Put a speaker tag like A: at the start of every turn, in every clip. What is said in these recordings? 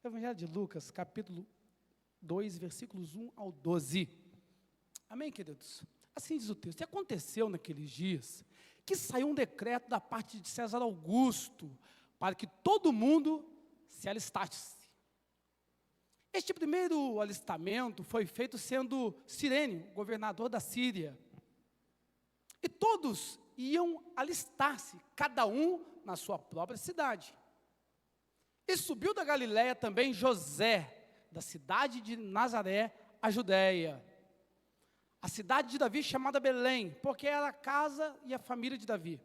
A: Evangelho de Lucas, capítulo 2, versículos 1 ao 12. Amém, queridos? Assim diz o texto. E aconteceu naqueles dias que saiu um decreto da parte de César Augusto para que todo mundo se alistasse. Este primeiro alistamento foi feito sendo Cirene, governador da Síria. E todos iam alistar-se, cada um na sua própria cidade. E subiu da Galiléia também José, da cidade de Nazaré, a Judéia, a cidade de Davi chamada Belém, porque era a casa e a família de Davi,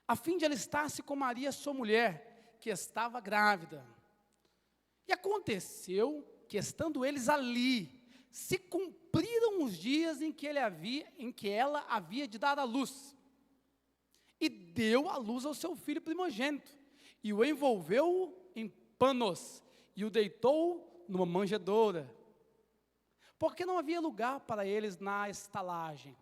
A: a fim de alistar-se com Maria, sua mulher, que estava grávida. E aconteceu que, estando eles ali, se cumpriram os dias em que ela havia de dar à luz, e deu à luz ao seu filho primogênito, e o envolveu em panos, e o deitou numa manjedoura, porque não havia lugar para eles na estalagem.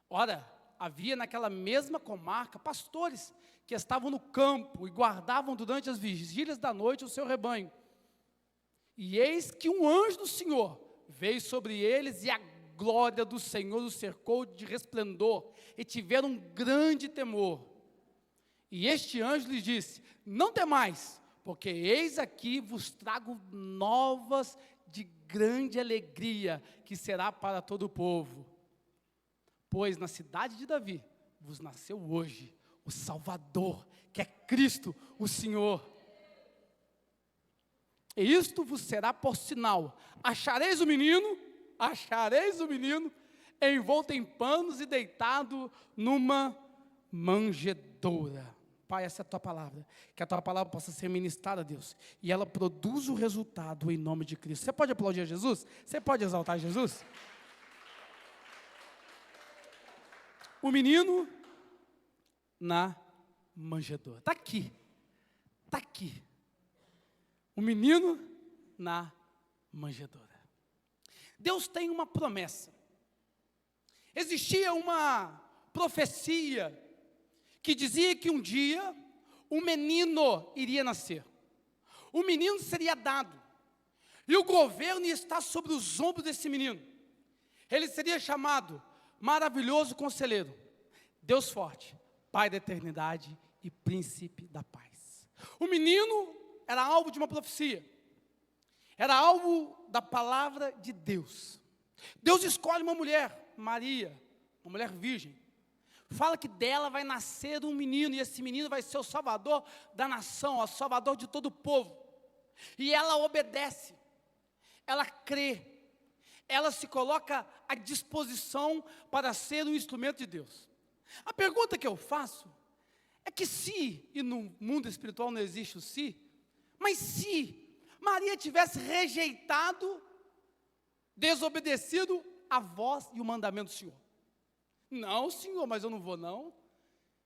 A: Ora, havia naquela mesma comarca pastores que estavam no campo e guardavam durante as vigílias da noite o seu rebanho. E eis que um anjo do Senhor veio sobre eles, e a glória do Senhor os cercou de resplendor, e tiveram um grande temor. E este anjo lhes disse: não temais, porque eis aqui vos trago novas de grande alegria, que será para todo o povo. Pois na cidade de Davi vos nasceu hoje o Salvador, que é Cristo, o Senhor. E isto vos será por sinal: achareis o menino envolto em panos e deitado numa manjedoura. Pai, essa é a tua palavra, que a tua palavra possa ser ministrada a Deus, e ela produz o resultado em nome de Cristo. Você pode aplaudir a Jesus? Você pode exaltar Jesus? O menino na manjedoura, está aqui, o menino na manjedoura. Deus tem uma promessa. Existia uma profecia que dizia que um dia um menino iria nascer. O menino seria dado, e o governo ia estar sobre os ombros desse menino. Ele seria chamado Maravilhoso Conselheiro, Deus Forte, Pai da Eternidade e Príncipe da Paz. O menino era alvo de uma profecia, era alvo da palavra de Deus. Deus escolhe uma mulher, Maria, uma mulher virgem. Fala que dela vai nascer um menino, e esse menino vai ser o salvador da nação, o salvador de todo o povo. E ela obedece, ela crê, ela se coloca à disposição para ser um instrumento de Deus. A pergunta que eu faço é que se, e no mundo espiritual não existe o se, mas se Maria tivesse rejeitado, desobedecido a voz e o mandamento do Senhor. Não, Senhor, mas eu não vou não.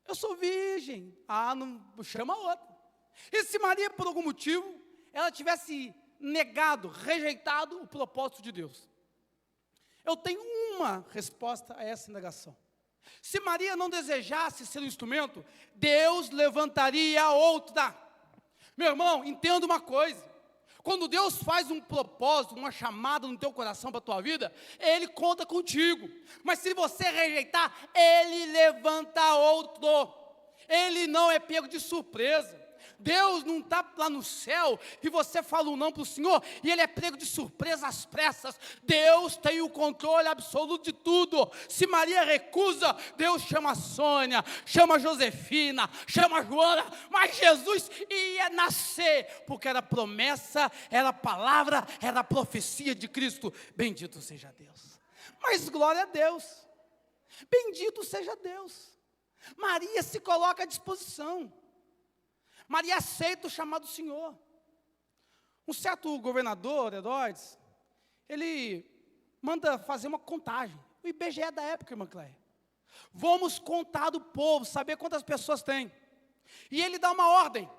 A: Eu sou virgem. Não, chama outra. E se Maria, por algum motivo, ela tivesse negado, rejeitado o propósito de Deus? Eu tenho uma resposta a essa negação. Se Maria não desejasse ser um instrumento, Deus levantaria outra. Meu irmão, entenda uma coisa. Quando Deus faz um propósito, uma chamada no teu coração para a tua vida, Ele conta contigo. Mas se você rejeitar, Ele levanta outro. Ele não é pego de surpresa. Deus não está lá no céu e você fala um não para o Senhor e Ele é pego de surpresa às pressas. Deus tem o controle absoluto de tudo. Se Maria recusa, Deus chama a Sônia, chama a Josefina, chama a Joana, mas Jesus ia nascer, porque era promessa, era palavra, era profecia de Cristo. Bendito seja Deus. Mas glória a Deus, bendito seja Deus. Maria se coloca à disposição. Maria aceita o chamado do Senhor. Um certo governador, Herodes, ele manda fazer uma contagem. O IBGE da época, irmã Cléia. Vamos contar do povo, saber quantas pessoas tem. E ele dá uma ordem,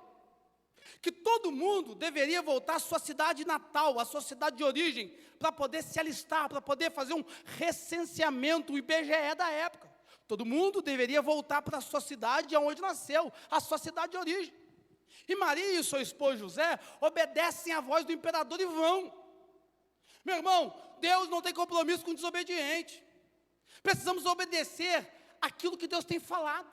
A: que todo mundo deveria voltar à sua cidade natal, à sua cidade de origem, para poder se alistar, para poder fazer um recenseamento, o IBGE da época. Todo mundo deveria voltar para a sua cidade, onde nasceu, a sua cidade de origem. E Maria e o seu esposo José obedecem à voz do imperador e vão. Meu irmão, Deus não tem compromisso com o desobediente. Precisamos obedecer aquilo que Deus tem falado.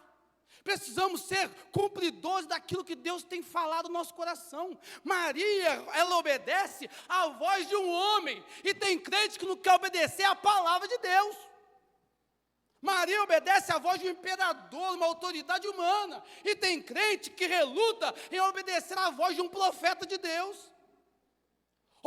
A: Precisamos ser cumpridores daquilo que Deus tem falado no nosso coração. Maria, ela obedece à voz de um homem. E tem crente que não quer obedecer à palavra de Deus. Maria obedece à voz de um imperador, uma autoridade humana. E tem crente que reluta em obedecer à voz de um profeta de Deus.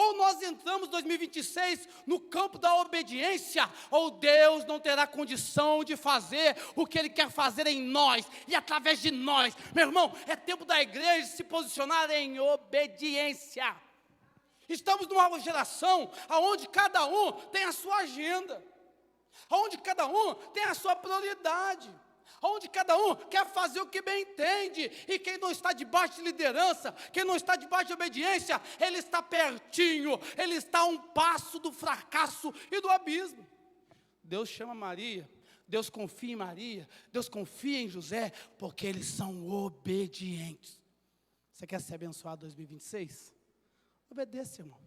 A: Ou nós entramos em 2026 no campo da obediência, ou Deus não terá condição de fazer o que Ele quer fazer em nós e através de nós. Meu irmão, é tempo da igreja se posicionar em obediência. Estamos numa geração onde cada um tem a sua agenda, onde cada um tem a sua prioridade, onde cada um quer fazer o que bem entende, e quem não está debaixo de liderança, quem não está debaixo de obediência, ele está pertinho, ele está a um passo do fracasso e do abismo. Deus chama Maria, Deus confia em Maria, Deus confia em José, porque eles são obedientes. Você quer ser abençoado em 2026? Obedeça, irmão.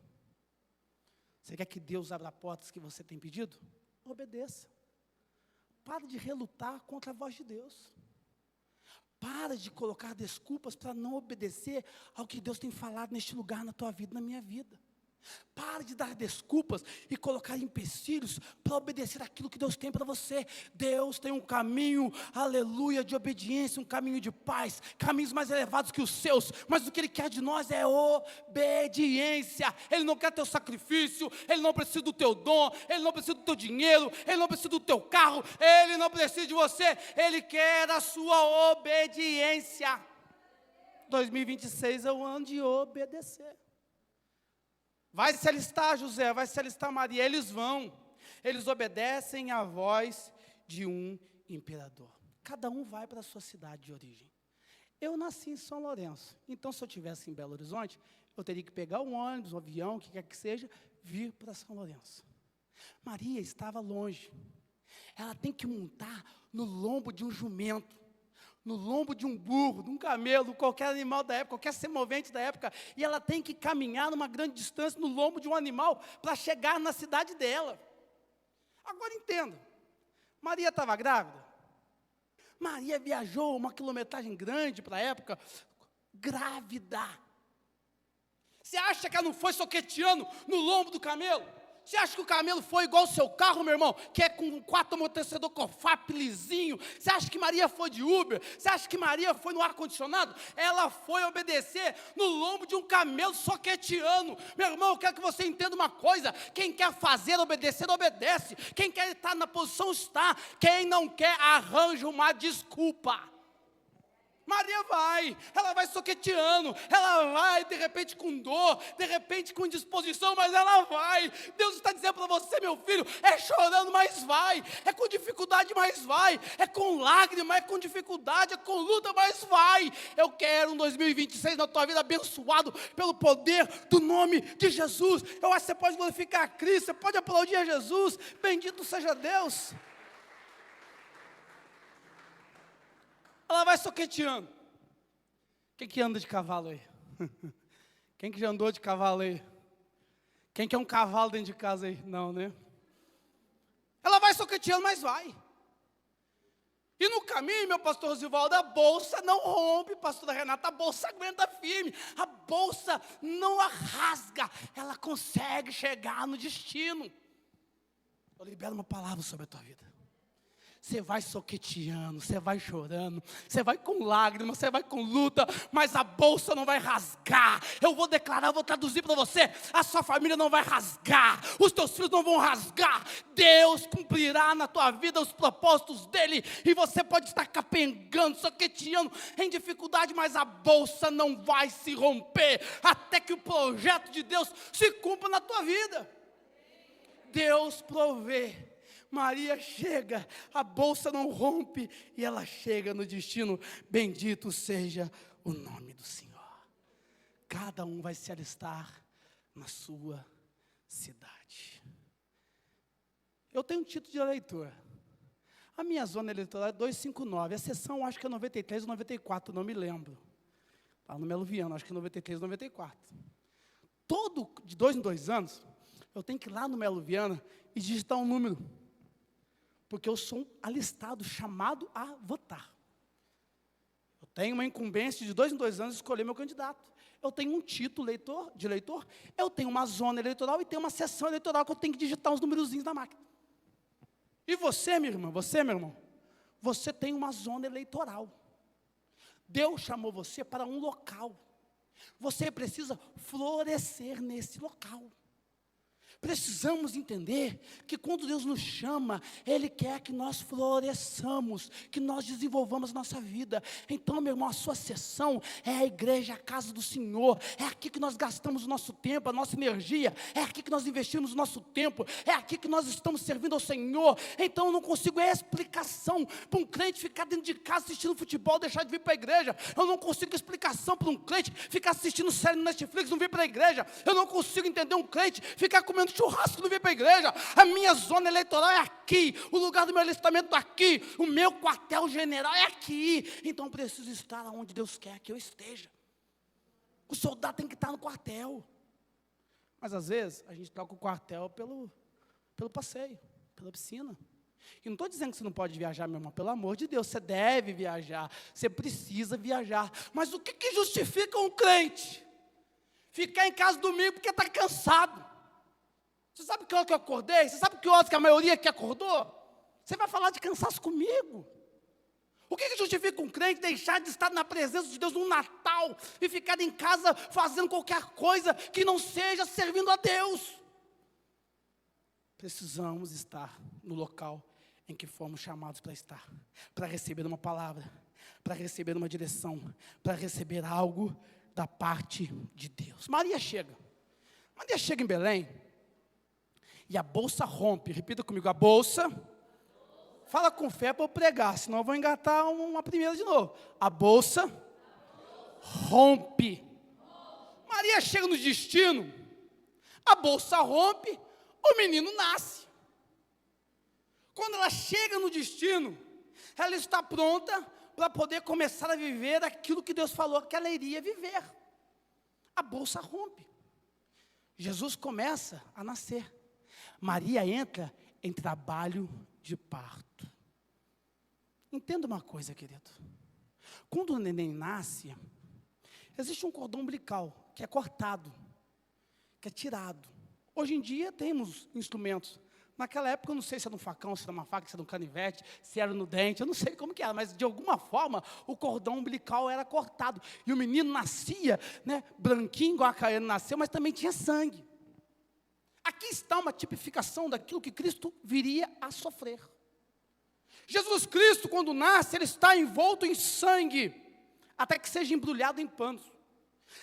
A: Você quer que Deus abra portas que você tem pedido? Obedeça. Para de relutar contra a voz de Deus. Para de colocar desculpas para não obedecer ao que Deus tem falado neste lugar, na tua vida, na minha vida. Para de dar desculpas e colocar empecilhos para obedecer aquilo que Deus tem para você. Deus tem um caminho, aleluia, de obediência, um caminho de paz, caminhos mais elevados que os seus, mas o que Ele quer de nós é obediência. Ele não quer teu sacrifício, Ele não precisa do teu dom, Ele não precisa do teu dinheiro, Ele não precisa do teu carro, Ele não precisa de você, Ele quer a sua obediência. 2026 é o ano de obedecer. Vai se alistar José, vai se alistar Maria, eles vão, eles obedecem à voz de um imperador. Cada um vai para a sua cidade de origem. Eu nasci em São Lourenço, então se eu estivesse em Belo Horizonte, eu teria que pegar um ônibus, um avião, o que quer que seja, vir para São Lourenço. Maria estava longe, ela tem que montar no lombo de um jumento, no lombo de um burro, de um camelo, qualquer animal da época, qualquer semovente da época, e ela tem que caminhar numa grande distância no lombo de um animal para chegar na cidade dela. Agora entenda, Maria estava grávida? Maria viajou uma quilometragem grande para a época, grávida. Você acha que ela não foi soqueteando no lombo do camelo? Você acha que o camelo foi igual o seu carro, meu irmão, que é com 4 amortecedor COFAP lisinho? Você acha que Maria foi de Uber? Você acha que Maria foi no ar-condicionado? Ela foi obedecer no lombo de um camelo soqueteano. Meu irmão, eu quero que você entenda uma coisa: quem quer fazer obedecer, obedece. Quem quer estar na posição, está. Quem não quer, arranja uma desculpa. Maria vai, ela vai soqueteando, ela vai de repente com dor, de repente com indisposição, mas ela vai. Deus está dizendo para você, meu filho, é chorando, mas vai, é com dificuldade, mas vai, é com lágrima, é com dificuldade, é com luta, mas vai. Eu quero um 2026 na tua vida abençoado pelo poder do nome de Jesus. Eu acho que você pode glorificar a Cristo, você pode aplaudir a Jesus, bendito seja Deus. Ela vai soqueteando. Quem que anda de cavalo aí? Quem que já andou de cavalo aí? Quem que é um cavalo dentro de casa aí? Não, né? Ela vai soqueteando, mas vai. E no caminho, meu pastor Rosivaldo, a bolsa não rompe, pastora Renata, a bolsa aguenta firme, a bolsa não a rasga, ela consegue chegar no destino. Eu libero uma palavra sobre a tua vida. Você vai soqueteando, você vai chorando, você vai com lágrimas, você vai com luta, mas a bolsa não vai rasgar. Eu vou declarar, vou traduzir para você: a sua família não vai rasgar, os teus filhos não vão rasgar. Deus cumprirá na tua vida os propósitos dEle, e você pode estar capengando, soqueteando, em dificuldade, mas a bolsa não vai se romper, até que o projeto de Deus se cumpra na tua vida. Deus provê. Maria chega, a bolsa não rompe, e ela chega no destino. Bendito seja o nome do Senhor. Cada um vai se alistar na sua cidade. Eu tenho um título de eleitor. A minha zona eleitoral é 259, a sessão acho que é 93 ou 94, não me lembro. lá no Melo Viana, acho que 93, 94. De 2 em 2 anos, eu tenho que ir lá no Melo Viana e digitar um número. Porque eu sou alistado, chamado a votar. Eu tenho uma incumbência de 2 em 2 anos de escolher meu candidato. Eu tenho um título de eleitor, eu tenho uma zona eleitoral e tenho uma seção eleitoral que eu tenho que digitar uns numerozinhos na máquina. E você, minha irmã, meu irmão, você tem uma zona eleitoral. Deus chamou você para um local. Você precisa florescer nesse local. Precisamos entender que quando Deus nos chama, Ele quer que nós floresçamos, que nós desenvolvamos nossa vida. Então, meu irmão, a sua sessão é a igreja, a casa do Senhor. É aqui que nós gastamos o nosso tempo, a nossa energia. É aqui que nós investimos o nosso tempo. É aqui que nós estamos servindo ao Senhor. Então, eu não consigo explicação para um crente ficar dentro de casa assistindo futebol, deixar de vir para a igreja. Eu não consigo explicação para um crente ficar assistindo série no Netflix, não vir para a igreja. Eu não consigo entender um crente ficar comendo churrasco, não vir para a igreja. A minha zona eleitoral é aqui, o lugar do meu alistamento é aqui, o meu quartel-general é aqui. Então eu preciso estar onde Deus quer que eu esteja. O soldado tem que estar no quartel. Mas às vezes a gente troca o quartel pelo passeio, pela piscina. E não estou dizendo que você não pode viajar, meu irmão, pelo amor de Deus, você deve viajar, você precisa viajar. Mas o que justifica um crente ficar em casa domingo porque está cansado? Você sabe que hora que eu acordei? Você sabe que horas que a maioria que acordou? Você vai falar de cansaço comigo? O que justifica um crente deixar de estar na presença de Deus no Natal e ficar em casa fazendo qualquer coisa que não seja servindo a Deus? Precisamos estar no local em que fomos chamados para estar, para receber uma palavra, para receber uma direção, para receber algo da parte de Deus. Maria chega em Belém, e a bolsa rompe. Repita comigo, a bolsa. Fala com fé para eu pregar, senão eu vou engatar uma primeira de novo. A bolsa rompe. Maria chega no destino, a bolsa rompe, o menino nasce. Quando ela chega no destino, ela está pronta para poder começar a viver aquilo que Deus falou que ela iria viver. A bolsa rompe. Jesus começa a nascer. Maria entra em trabalho de parto. Entenda uma coisa, querido. Quando o neném nasce, existe um cordão umbilical que é cortado, que é tirado. Hoje em dia temos instrumentos. Naquela época eu não sei se era um facão, se era uma faca, se era um canivete, se era no dente, eu não sei como que era, mas de alguma forma o cordão umbilical era cortado. E o menino nascia, né, branquinho, igual a Caiane nasceu, mas também tinha sangue. Aqui está uma tipificação daquilo que Cristo viria a sofrer. Jesus Cristo, quando nasce, Ele está envolto em sangue, até que seja embrulhado em panos.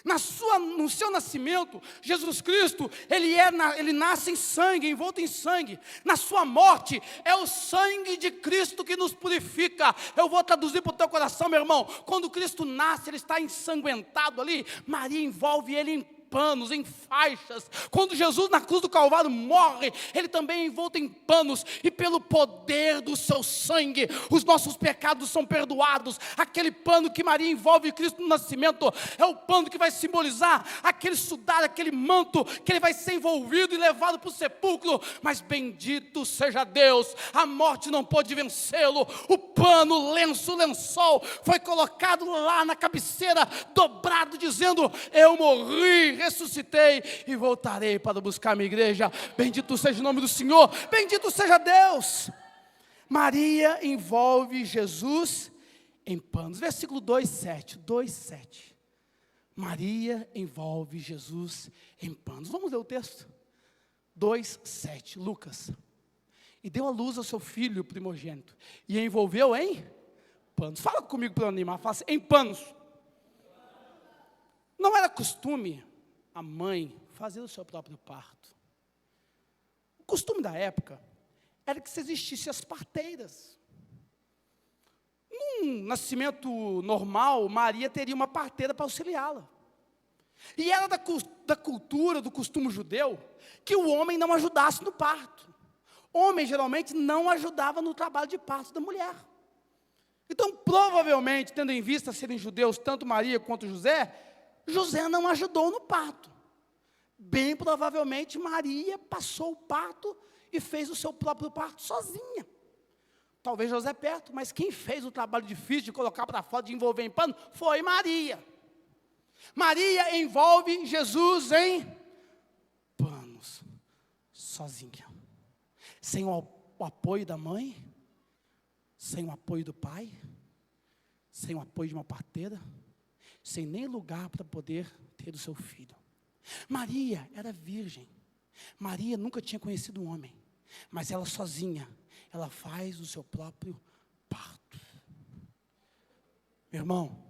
A: No seu nascimento, Jesus Cristo, ele nasce em sangue, envolto em sangue. Na sua morte, é o sangue de Cristo que nos purifica. Eu vou traduzir para o teu coração, meu irmão. Quando Cristo nasce, Ele está ensanguentado ali. Maria envolve Ele em panos, em faixas. Quando Jesus na cruz do Calvário morre, Ele também é envolto em panos, e pelo poder do seu sangue, os nossos pecados são perdoados. Aquele pano que Maria envolve Cristo no nascimento, é o pano que vai simbolizar aquele sudário, aquele manto, que Ele vai ser envolvido e levado para o sepulcro. Mas bendito seja Deus, a morte não pôde vencê-lo. O pano, o lençol, foi colocado lá na cabeceira, dobrado, dizendo: eu morri, ressuscitei e voltarei para buscar a minha igreja. Bendito seja o nome do Senhor, bendito seja Deus. Maria envolve Jesus em panos. Versículo 2:7. Maria envolve Jesus em panos. Vamos ler o texto? 2:7, Lucas. E deu à luz ao seu filho primogênito, e envolveu em panos. Fala comigo para animar, fala assim, em panos. Não era costume a mãe fazer o seu próprio parto. O costume da época era que se existisse as parteiras. Num nascimento normal, Maria teria uma parteira para auxiliá-la. E era da cultura, do costume judeu, que o homem não ajudasse no parto. Homem geralmente não ajudava no trabalho de parto da mulher. Então, provavelmente, tendo em vista serem judeus, tanto Maria quanto José, José não ajudou no parto. Bem provavelmente, Maria passou o parto e fez o seu próprio parto sozinha. Talvez José perto, mas quem fez o trabalho difícil de colocar para fora, de envolver em pano, foi Maria. Maria envolve Jesus em panos, sozinha. Sem o apoio da mãe, sem o apoio do pai, sem o apoio de uma parteira, sem nem lugar para poder ter o seu filho. Maria era virgem. Maria nunca tinha conhecido um homem, mas ela sozinha, ela faz o seu próprio parto. Meu irmão,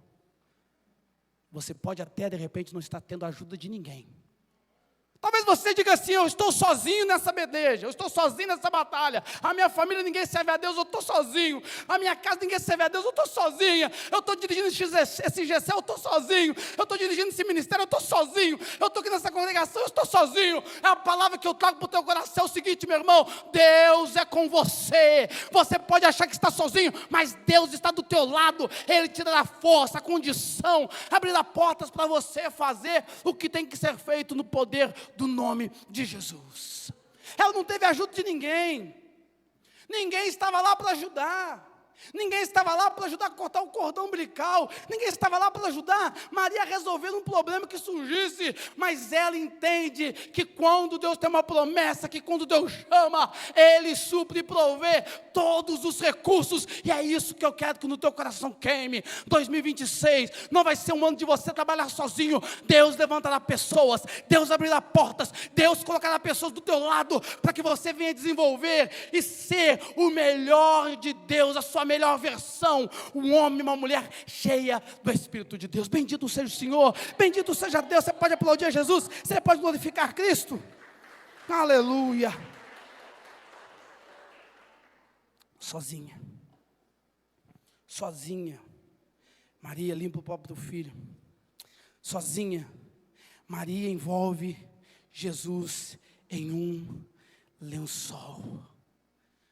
A: você pode até de repente não estar tendo a ajuda de ninguém. Talvez você diga assim: eu estou sozinho nessa peleja, eu estou sozinho nessa batalha. A minha família, ninguém serve a Deus, eu estou sozinho. A minha casa, ninguém serve a Deus, eu estou sozinha. Eu estou dirigindo esse GC, eu estou sozinho. Eu estou dirigindo esse ministério, eu estou sozinho. Eu estou aqui nessa congregação, eu estou sozinho. É a palavra que eu trago para o teu coração, é o seguinte, meu irmão: Deus é com você. Você pode achar que está sozinho, mas Deus está do teu lado. Ele te dará força, a condição, abrirá portas para você fazer o que tem que ser feito no poder do nome de Jesus. Ela não teve ajuda de ninguém. Ninguém estava lá para ajudar. Ninguém estava lá para ajudar a cortar o cordão umbilical. Ninguém estava lá para ajudar Maria a resolver um problema que surgisse. Mas ela entende que quando Deus tem uma promessa, que quando Deus chama, Ele supre e provê todos os recursos. E é isso que eu quero que no teu coração queime. 2026 não vai ser um ano de você trabalhar sozinho. Deus levantará pessoas, Deus abrirá portas, Deus colocará pessoas do teu lado, para que você venha desenvolver e ser o melhor de Deus, a sua melhor versão, um homem, uma mulher cheia do Espírito de Deus. Bendito seja o Senhor, bendito seja Deus. Você pode aplaudir a Jesus, você pode glorificar Cristo. Aleluia. Sozinha, Maria limpa o próprio filho. Sozinha, Maria envolve Jesus em um lençol.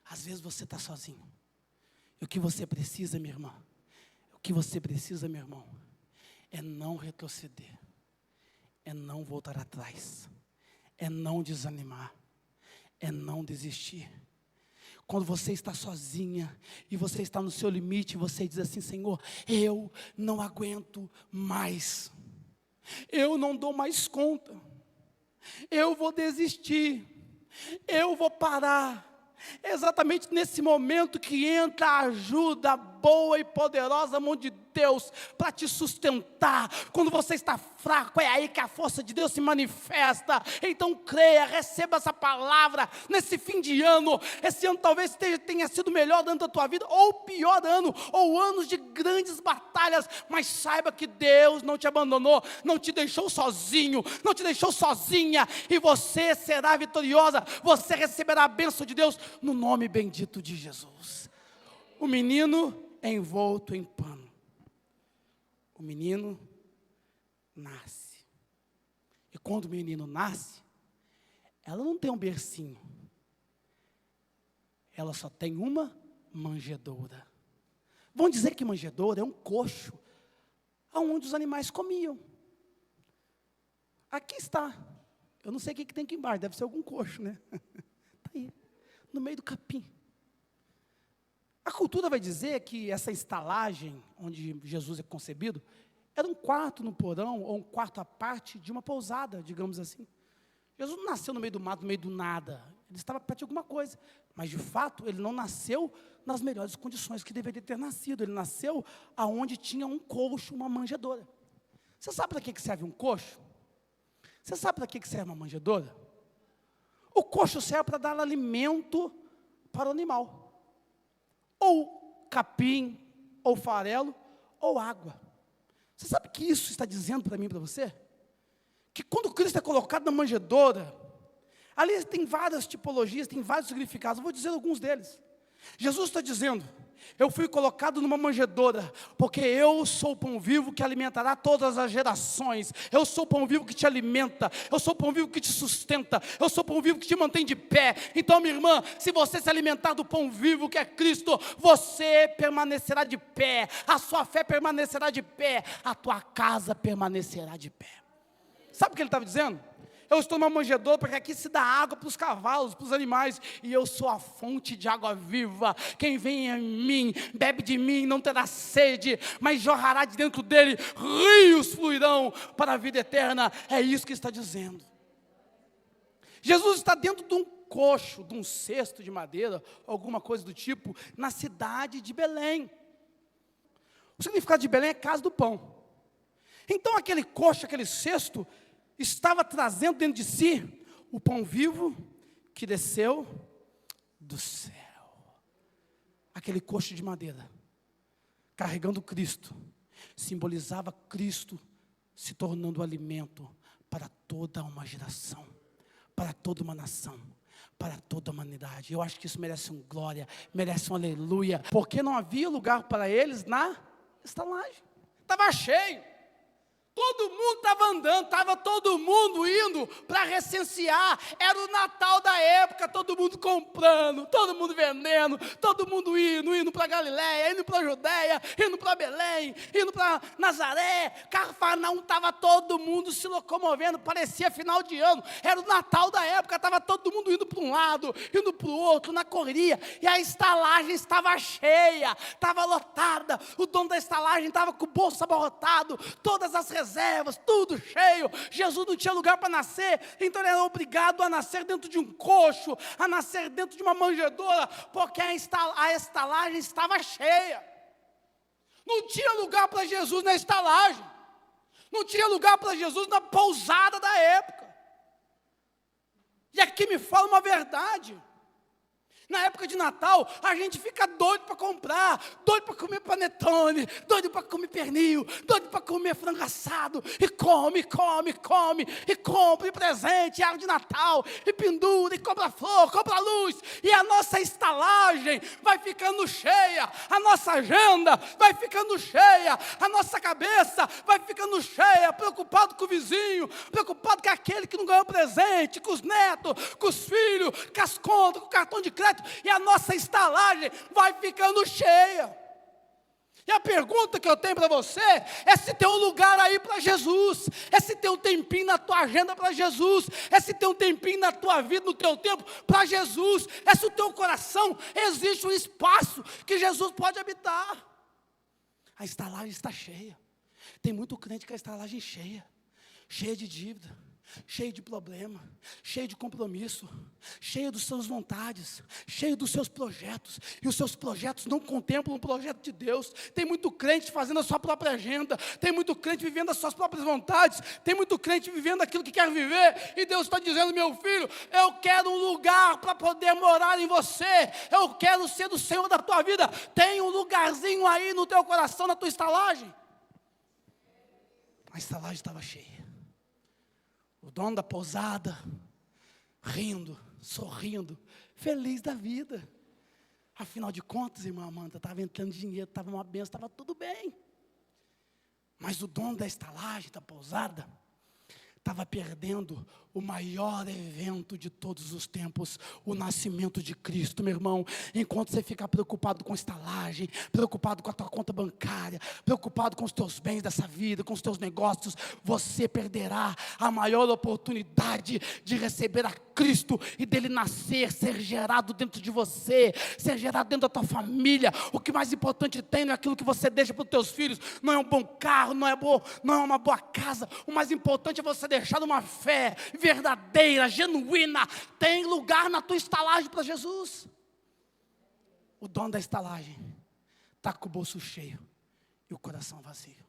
A: Às vezes você está sozinho. E o que você precisa, minha irmã, meu irmão, é não retroceder, é não voltar atrás, é não desanimar, é não desistir. Quando você está sozinha e você está no seu limite, você diz assim: Senhor, eu não aguento mais, eu não dou mais conta, eu vou desistir, eu vou parar. É exatamente nesse momento que entra a ajuda boa e poderosa mão de Deus para te sustentar. Quando você está fraco, é aí que a força de Deus se manifesta. Então creia, receba essa palavra nesse fim de ano. Esse ano talvez tenha sido o melhor ano da tua vida, ou o pior ano, ou anos de grandes batalhas, mas saiba que Deus não te abandonou, não te deixou sozinho, não te deixou sozinha, e você será vitoriosa, você receberá a bênção de Deus, no nome bendito de Jesus. O menino é envolto em pano. O menino nasce. E quando o menino nasce, ela não tem um bercinho. Ela só tem uma manjedoura. Vão dizer que manjedoura é um coxo, aonde os animais comiam. Aqui está. Eu não sei o que tem aqui embaixo, deve ser algum coxo, né? Está aí, no meio do capim. A cultura vai dizer que essa estalagem, onde Jesus é concebido, era um quarto no porão, ou um quarto à parte de uma pousada, digamos assim. Jesus não nasceu no meio do mato, no meio do nada. Ele estava perto de alguma coisa. Mas, de fato, ele não nasceu nas melhores condições que deveria ter nascido. Ele nasceu aonde tinha um coxo, uma manjedoura. Você sabe para que serve um coxo? Você sabe para que serve uma manjedoura? O coxo serve para dar alimento para o animal. Ou capim, ou farelo, ou água. Você sabe que isso está dizendo para mim e para você? Que quando Cristo é colocado na manjedoura, ali tem várias tipologias, tem vários significados, eu vou dizer alguns deles. Jesus está dizendo: eu fui colocado numa manjedoura, porque eu sou o pão vivo que alimentará todas as gerações. Eu sou o pão vivo que te alimenta, eu sou o pão vivo que te sustenta, eu sou o pão vivo que te mantém de pé. Então, minha irmã, se você se alimentar do pão vivo que é Cristo, você permanecerá de pé, a sua fé permanecerá de pé, a tua casa permanecerá de pé. Sabe o que ele estava dizendo? Eu estou numa manjedoura, porque aqui se dá água para os cavalos, para os animais, e eu sou a fonte de água viva. Quem vem em mim, bebe de mim, não terá sede, mas jorrará de dentro dele, rios fluirão para a vida eterna. É isso que está dizendo. Jesus está dentro de um coxo, de um cesto de madeira, alguma coisa do tipo, na cidade de Belém. O significado de Belém é casa do pão. Então aquele coxo, aquele cesto, estava trazendo dentro de si o pão vivo que desceu do céu. Aquele coxo de madeira, carregando Cristo, simbolizava Cristo se tornando alimento para toda uma geração, para toda uma nação, para toda a humanidade. Eu acho que isso merece um glória, merece um aleluia, porque não havia lugar para eles na estalagem, estava cheio. Todo mundo estava andando, estava todo mundo indo para recensear. Era o Natal da época, todo mundo comprando, todo mundo vendendo, todo mundo indo para Galiléia, indo para Judéia, indo para Belém, indo para Nazaré, Cafarnaum, estava todo mundo se locomovendo, parecia final de ano, era o Natal da época, estava todo mundo indo para um lado, indo para o outro, na correria, e a estalagem estava cheia, estava lotada, o dono da estalagem estava com o bolso abarrotado, todas as reservas, tudo cheio. Jesus não tinha lugar para nascer, então ele era obrigado a nascer dentro de um coxo, a nascer dentro de uma manjedoura, porque a estalagem estava cheia. Não tinha lugar para Jesus na estalagem, não tinha lugar para Jesus na pousada da época. E aqui me fala uma verdade. Na época de Natal, a gente fica doido para comprar, doido para comer panetone, doido para comer pernil, doido para comer frango assado, e come, e compra, e presente, e árvore de Natal, e pendura, e compra flor, compra luz, e a nossa estalagem vai ficando cheia, a nossa agenda vai ficando cheia, a nossa cabeça vai ficando cheia, preocupado com o vizinho, preocupado com aquele que não ganhou presente, com os netos, com os filhos, com as contas, com o cartão de crédito, e a nossa estalagem vai ficando cheia. E a pergunta que eu tenho para você é se tem um lugar aí para Jesus, é se tem um tempinho na tua agenda para Jesus, é se tem um tempinho na tua vida, no teu tempo para Jesus, é se o teu coração existe um espaço que Jesus pode habitar. A estalagem está cheia. Tem muito crente com a estalagem cheia, cheia de dívida, cheio de problema, cheio de compromisso, cheio das suas vontades, cheio dos seus projetos, e os seus projetos não contemplam o projeto de Deus. Tem muito crente fazendo a sua própria agenda, tem muito crente vivendo as suas próprias vontades, tem muito crente vivendo aquilo que quer viver, e Deus está dizendo: meu filho, eu quero um lugar para poder morar em você, eu quero ser o Senhor da tua vida. Tem um lugarzinho aí no teu coração, na tua estalagem. A estalagem estava cheia. O dono da pousada, rindo, sorrindo, feliz da vida. Afinal de contas, irmã Amanda, estava entrando dinheiro, estava uma benção, estava tudo bem. Mas o dono da estalagem, da pousada, estava perdendo o maior evento de todos os tempos, o nascimento de Cristo, meu irmão. Enquanto você ficar preocupado com estalagem, preocupado com a tua conta bancária, preocupado com os teus bens dessa vida, com os teus negócios, você perderá a maior oportunidade de receber a Cristo e dele nascer, ser gerado dentro de você, ser gerado dentro da tua família. O que mais importante tem não é aquilo que você deixa para os teus filhos, não é um bom carro, não é uma boa casa. O mais importante é você deixar uma fé verdadeira, genuína. Tem lugar na tua estalagem para Jesus. O dono da estalagem está com o bolso cheio e o coração vazio.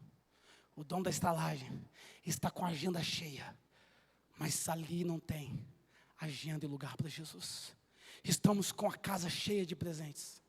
A: O dono da estalagem está com a agenda cheia, mas ali não tem agenda e lugar para Jesus. Estamos com a casa cheia de presentes,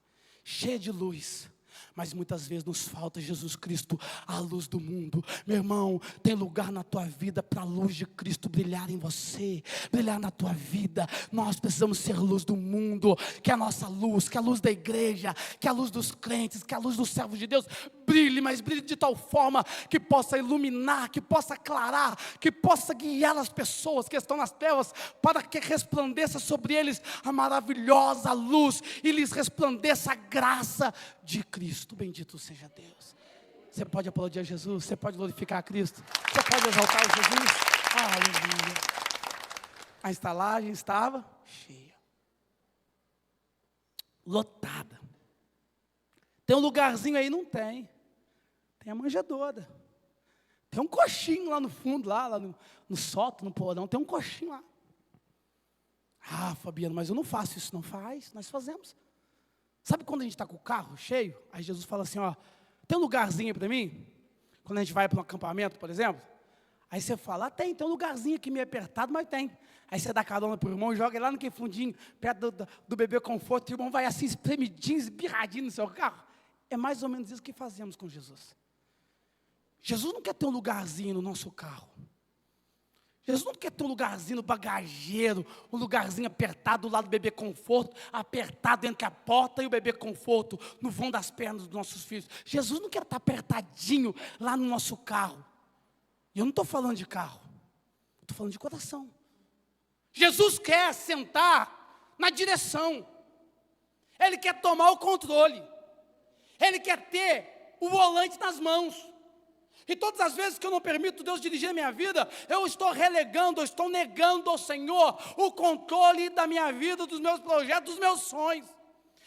A: cheia de luz, Mas muitas vezes nos falta Jesus Cristo, a luz do mundo. Meu irmão, tem lugar na tua vida para a luz de Cristo brilhar em você, brilhar na tua vida. Nós precisamos ser luz do mundo, que a nossa luz, que a luz da igreja, que a luz dos crentes, que a luz dos servos de Deus brilhe, mas brilhe de tal forma que possa iluminar, que possa aclarar, que possa guiar as pessoas que estão nas trevas, para que resplandeça sobre eles a maravilhosa luz e lhes resplandeça a graça de Cristo. Bendito seja Deus. Você pode aplaudir a Jesus, você pode glorificar a Cristo, você pode exaltar a Jesus. Aleluia. A estalagem estava cheia, lotada. Tem um lugarzinho aí? Não tem. Tem a manjedoura. Tem um coxinho lá no fundo, lá no sótão, no porão, tem um coxinho lá. Ah, Fabiano, mas eu não faço isso. Não faz, nós fazemos. Sabe quando a gente está com o carro cheio? Aí Jesus fala assim, ó, tem um lugarzinho para mim? Quando a gente vai para um acampamento, por exemplo. Aí você fala, tem um lugarzinho aqui meio apertado, mas tem. Aí você dá carona para o irmão, joga ele lá naquele fundinho, perto do bebê conforto, e o irmão vai assim, espremidinho, esbirradinho no seu carro. É mais ou menos isso que fazemos com Jesus. Jesus não quer ter um lugarzinho no nosso carro. Jesus não quer ter um lugarzinho no bagageiro, um lugarzinho apertado do lado do bebê conforto, apertado entre a porta e o bebê conforto, no vão das pernas dos nossos filhos. Jesus não quer estar apertadinho lá no nosso carro. E eu não estou falando de carro, estou falando de coração. Jesus quer sentar na direção. Ele quer tomar o controle. Ele quer ter o volante nas mãos. E todas as vezes que eu não permito Deus dirigir a minha vida, eu estou relegando, eu estou negando ao Senhor o controle da minha vida, dos meus projetos, dos meus sonhos.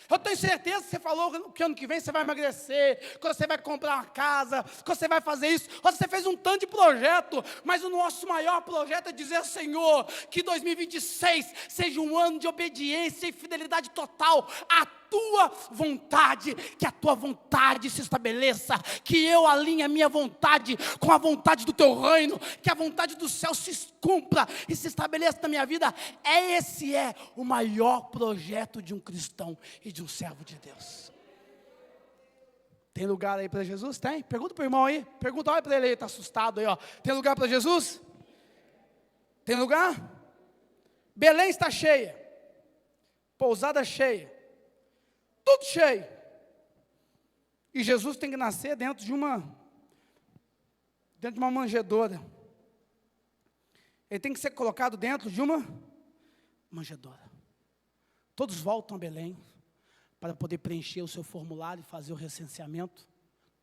A: Eu tenho certeza que você falou que ano que vem você vai emagrecer, que você vai comprar uma casa, que você vai fazer isso. Você fez um tanto de projeto, mas o nosso maior projeto é dizer, Senhor, que 2026 seja um ano de obediência e fidelidade total à tua vontade, que a tua vontade se estabeleça, que eu alinhe a minha vontade com a vontade do teu reino, que a vontade do céu se cumpra e se estabeleça na minha vida. Esse é o maior projeto de um cristão e de um servo de Deus. Tem lugar aí para Jesus? Tem? Pergunta para o irmão aí, olha para ele aí, está assustado aí, ó. Tem lugar para Jesus? Tem lugar? Belém está cheia, pousada cheia, tudo cheio. E Jesus tem que nascer dentro de uma manjedoura. Ele tem que ser colocado dentro de uma manjedoura. Todos voltam a Belém para poder preencher o seu formulário e fazer o recenseamento.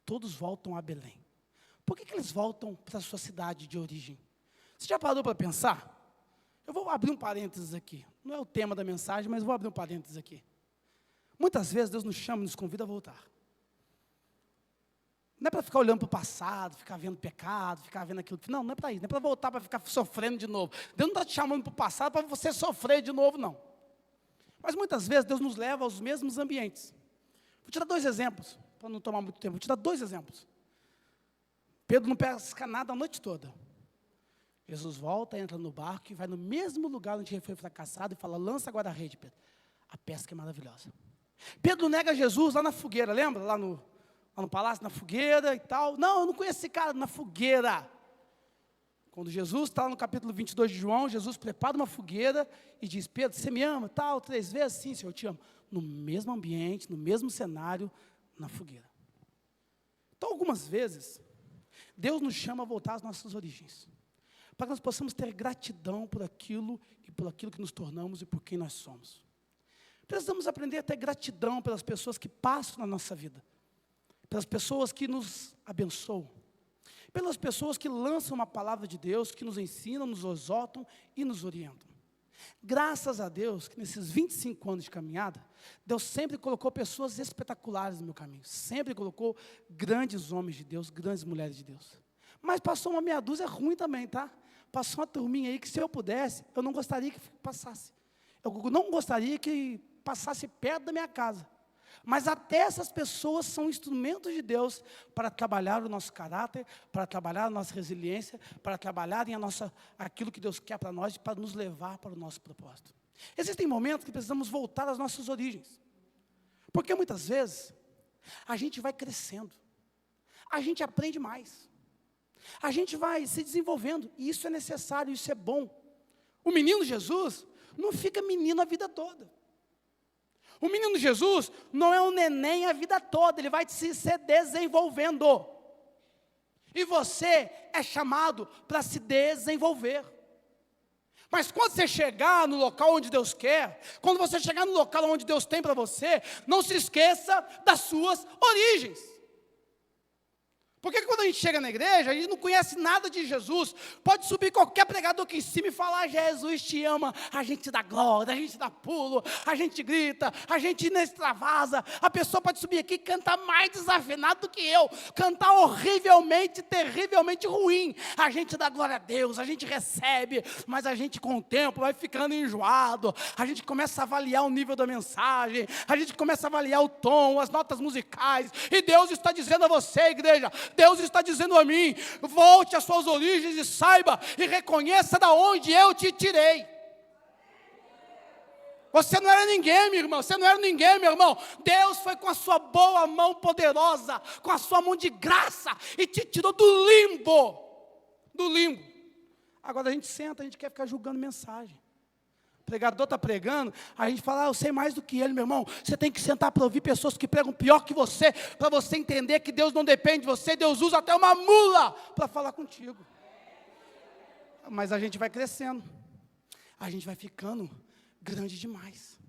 A: Todos voltam a Belém. Por que eles voltam para a sua cidade de origem? Você já parou para pensar? Eu vou abrir um parênteses aqui. Não é o tema da mensagem, mas vou abrir um parênteses aqui. Muitas vezes Deus nos chama, nos convida a voltar. Não é para ficar olhando para o passado, ficar vendo pecado, ficar vendo aquilo. Não é para isso, não é para voltar, para ficar sofrendo de novo. Deus não está te chamando para o passado para você sofrer de novo, não. Mas muitas vezes Deus nos leva aos mesmos ambientes. Vou te dar 2 exemplos, para não tomar muito tempo. Vou te dar 2 exemplos. Pedro não pesca nada a noite toda. Jesus volta, entra no barco e vai no mesmo lugar onde ele foi fracassado e fala, lança agora a rede, Pedro. A pesca é maravilhosa. Pedro nega Jesus lá na fogueira, lembra? Lá no palácio, na fogueira e tal. Não, eu não conheço esse cara, na fogueira. Quando Jesus está no capítulo 22 de João, Jesus prepara uma fogueira e diz, Pedro, você me ama? Tal, 3 vezes? Sim, Senhor, eu te amo. No mesmo ambiente, no mesmo cenário, na fogueira. Então, algumas vezes, Deus nos chama a voltar às nossas origens, para que nós possamos ter gratidão por aquilo que nos tornamos e por quem nós somos. Precisamos aprender a ter gratidão pelas pessoas que passam na nossa vida, pelas pessoas que nos abençoam, pelas pessoas que lançam uma palavra de Deus, que nos ensinam, nos exortam e nos orientam. Graças a Deus que nesses 25 anos de caminhada, Deus sempre colocou pessoas espetaculares no meu caminho, sempre colocou grandes homens de Deus, grandes mulheres de Deus. Mas passou uma meia dúzia ruim também, tá? Passou uma turminha aí que, se eu pudesse, eu não gostaria que passasse. Eu não gostaria que passasse perto da minha casa. Mas até essas pessoas são instrumentos de Deus para trabalhar o nosso caráter, para trabalhar a nossa resiliência, para trabalharem aquilo que Deus quer para nós, para nos levar para o nosso propósito. Existem momentos que precisamos voltar às nossas origens. Porque muitas vezes, a gente vai crescendo, a gente aprende mais, a gente vai se desenvolvendo, e isso é necessário, isso é bom. O menino Jesus não fica menino a vida toda. O menino Jesus não é um neném a vida toda, ele vai se desenvolvendo. E você é chamado para se desenvolver. Mas quando você chegar no local onde Deus quer, quando você chegar no local onde Deus tem para você, não se esqueça das suas origens. Porque quando a gente chega na igreja, a gente não conhece nada de Jesus. Pode subir qualquer pregador aqui em cima e falar: Jesus te ama. A gente dá glória, a gente dá pulo, a gente grita, a gente extravasa. A pessoa pode subir aqui e cantar mais desafinado do que eu, cantar horrivelmente, terrivelmente ruim. A gente dá glória a Deus, a gente recebe, mas a gente com o tempo vai ficando enjoado. A gente começa a avaliar o nível da mensagem, a gente começa a avaliar o tom, as notas musicais. E Deus está dizendo a você, igreja, Deus está dizendo a mim: volte às suas origens e saiba e reconheça da onde eu te tirei. Você não era ninguém, minha irmã, você não era ninguém, meu irmão. Deus foi com a sua boa mão poderosa, com a sua mão de graça, e te tirou do limbo. Do limbo. Agora a gente senta, a gente quer ficar julgando mensagem. O pregador está pregando, a gente fala: eu sei mais do que ele, meu irmão. Você tem que sentar para ouvir pessoas que pregam pior que você, para você entender que Deus não depende de você. Deus usa até uma mula para falar contigo. Mas a gente vai crescendo, a gente vai ficando grande demais.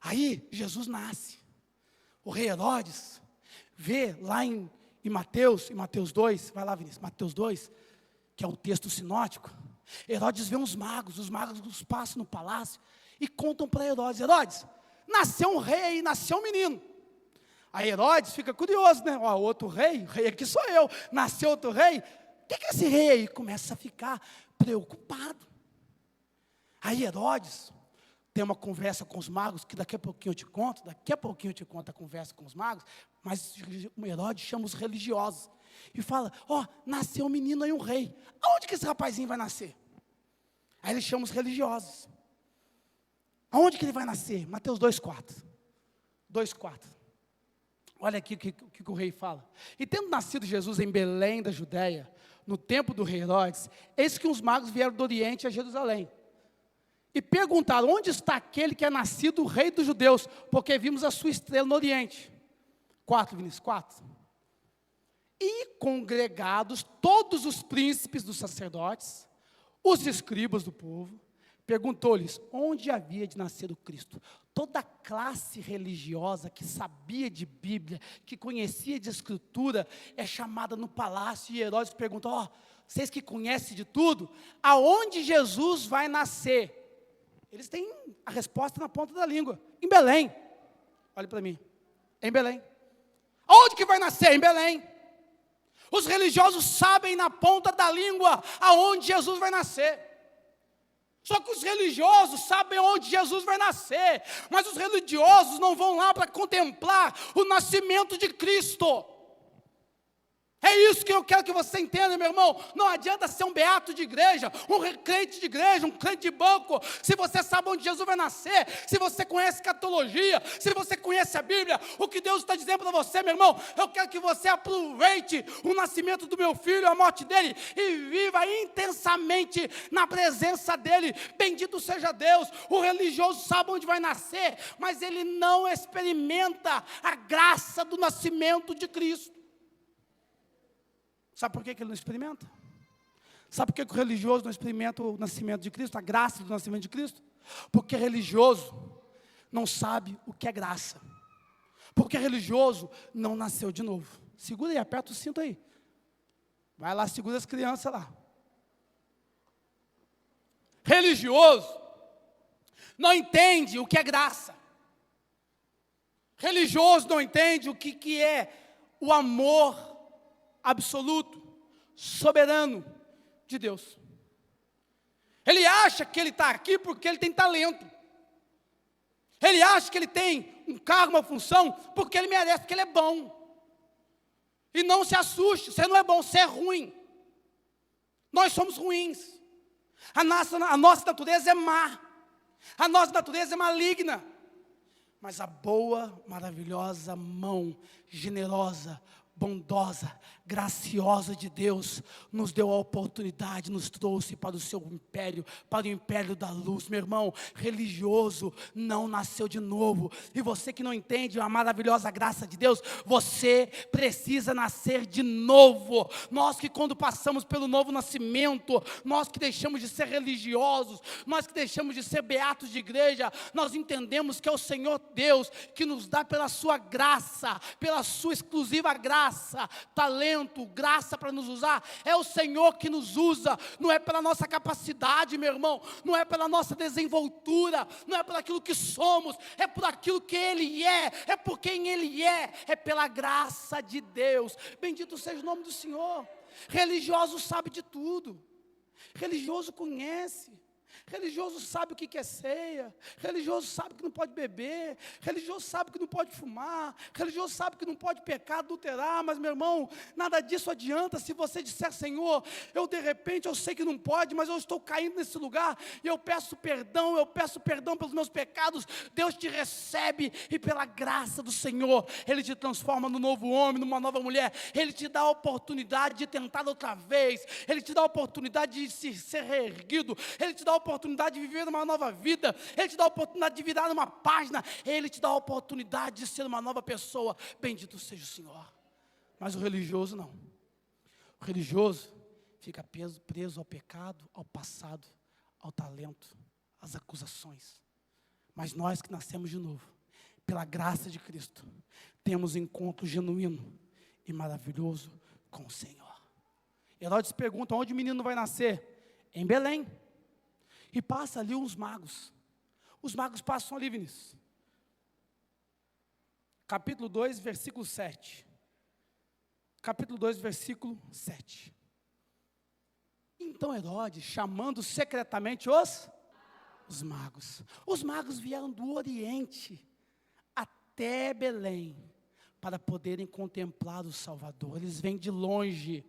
A: Aí Jesus nasce. O rei Herodes vê lá em Mateus 2, vai lá, Vinícius, Mateus 2, que é o texto sinótico. Herodes vê uns magos, os magos passam no palácio e contam para Herodes: Herodes, nasceu um rei, nasceu um menino. Aí Herodes fica curioso, né? Ó, outro rei, o rei aqui sou eu, nasceu outro rei, o que é esse rei aí? Começa a ficar preocupado. Aí Herodes tem uma conversa com os magos, que daqui a pouquinho eu te conto, a conversa com os magos, mas Herodes chama os religiosos e fala: ó, nasceu um menino aí, um rei. Aonde que esse rapazinho vai nascer? Aí ele chama os religiosos. Aonde que ele vai nascer? Mateus 2,4. 2,4. Olha aqui o que o rei fala. E tendo nascido Jesus em Belém da Judéia, no tempo do rei Herodes, eis que uns magos vieram do Oriente a Jerusalém. E perguntaram: onde está aquele que é nascido o rei dos judeus? Porque vimos a sua estrela no Oriente. 4, Vinícius, 4. E congregados todos os príncipes dos sacerdotes, os escribas do povo, perguntou-lhes onde havia de nascer o Cristo. Toda a classe religiosa que sabia de Bíblia, que conhecia de Escritura, é chamada no palácio, e Herodes perguntou: ó, vocês que conhecem de tudo, aonde Jesus vai nascer? Eles têm a resposta na ponta da língua: em Belém. Olhe para mim, em Belém. Aonde que vai nascer? Em Belém. Os religiosos sabem na ponta da língua aonde Jesus vai nascer. Só que os religiosos sabem onde Jesus vai nascer, mas os religiosos não vão lá para contemplar o nascimento de Cristo. É isso que eu quero que você entenda, meu irmão. Não adianta ser um beato de igreja, um crente de igreja, um crente de banco, se você sabe onde Jesus vai nascer, se você conhece escatologia, se você conhece a Bíblia. O que Deus está dizendo para você, meu irmão: eu quero que você aproveite o nascimento do meu filho, a morte dele, e viva intensamente na presença dele. Bendito seja Deus. O religioso sabe onde vai nascer, mas ele não experimenta a graça do nascimento de Cristo. Sabe por que ele não experimenta? Sabe por que o religioso não experimenta o nascimento de Cristo, a graça do nascimento de Cristo? Porque religioso não sabe o que é graça. Porque religioso não nasceu de novo. Segura aí, aperta o cinto aí. Vai lá, segura as crianças lá. Religioso não entende o que é graça. Religioso não entende o que é o amor absoluto, soberano de Deus. Ele acha que ele está aqui porque ele tem talento. Ele acha que ele tem um cargo, uma função, porque ele merece, porque ele é bom. E não se assuste, você não é bom, você é ruim. Nós somos ruins. A nossa natureza é má. A nossa natureza é maligna. Mas a boa, maravilhosa mão, generosa, bondosa, graciosa de Deus, nos deu a oportunidade, nos trouxe para o seu império, para o império da luz. Meu irmão, religioso não nasceu de novo. E você que não entende a maravilhosa graça de Deus, você precisa nascer de novo. Nós que quando passamos pelo novo nascimento, nós que deixamos de ser religiosos, nós que deixamos de ser beatos de igreja, nós entendemos que é o Senhor Deus que nos dá pela sua graça, pela sua exclusiva graça, talento, graça para nos usar. É o Senhor que nos usa, não é pela nossa capacidade, meu irmão, não é pela nossa desenvoltura, não é por aquilo que somos, é por aquilo que Ele é por quem Ele é pela graça de Deus. Bendito seja o nome do Senhor. Religioso sabe de tudo, religioso conhece, religioso sabe o que é ceia, religioso sabe que não pode beber, religioso sabe que não pode fumar, religioso sabe que não pode pecar, adulterar. Mas meu irmão, nada disso adianta se você disser: Senhor, de repente eu sei que não pode, mas eu estou caindo nesse lugar, e eu peço perdão pelos meus pecados. Deus te recebe, e pela graça do Senhor, Ele te transforma num novo homem, numa nova mulher. Ele te dá a oportunidade de tentar outra vez, Ele te dá a oportunidade de ser reerguido, Ele te dá a oportunidade de viver uma nova vida, Ele te dá a oportunidade de virar uma página, Ele te dá a oportunidade de ser uma nova pessoa. Bendito seja o Senhor. Mas o religioso não. O religioso fica preso ao pecado, ao passado, ao talento, às acusações. Mas nós que nascemos de novo, pela graça de Cristo, temos um encontro genuíno e maravilhoso com o Senhor. Herodes pergunta: onde o menino vai nascer? Em Belém. E passa ali uns magos. Os magos passam ali, Vinícius. Capítulo 2, versículo 7. Capítulo 2, versículo 7. Então Herodes, chamando secretamente os magos. Os magos vieram do Oriente até Belém para poderem contemplar o Salvador. Eles vêm de longe.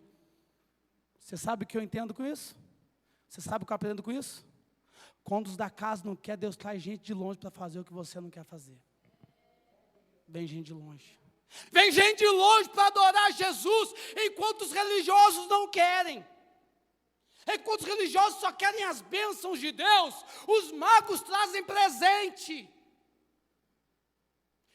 A: Você sabe o que eu entendo com isso? Você sabe o que eu aprendo com isso? Quando os da casa não quer, Deus traz gente de longe para fazer o que você não quer fazer. Vem gente de longe. Vem gente de longe para adorar Jesus, enquanto os religiosos não querem. Enquanto os religiosos só querem as bênçãos de Deus, os magos trazem presente.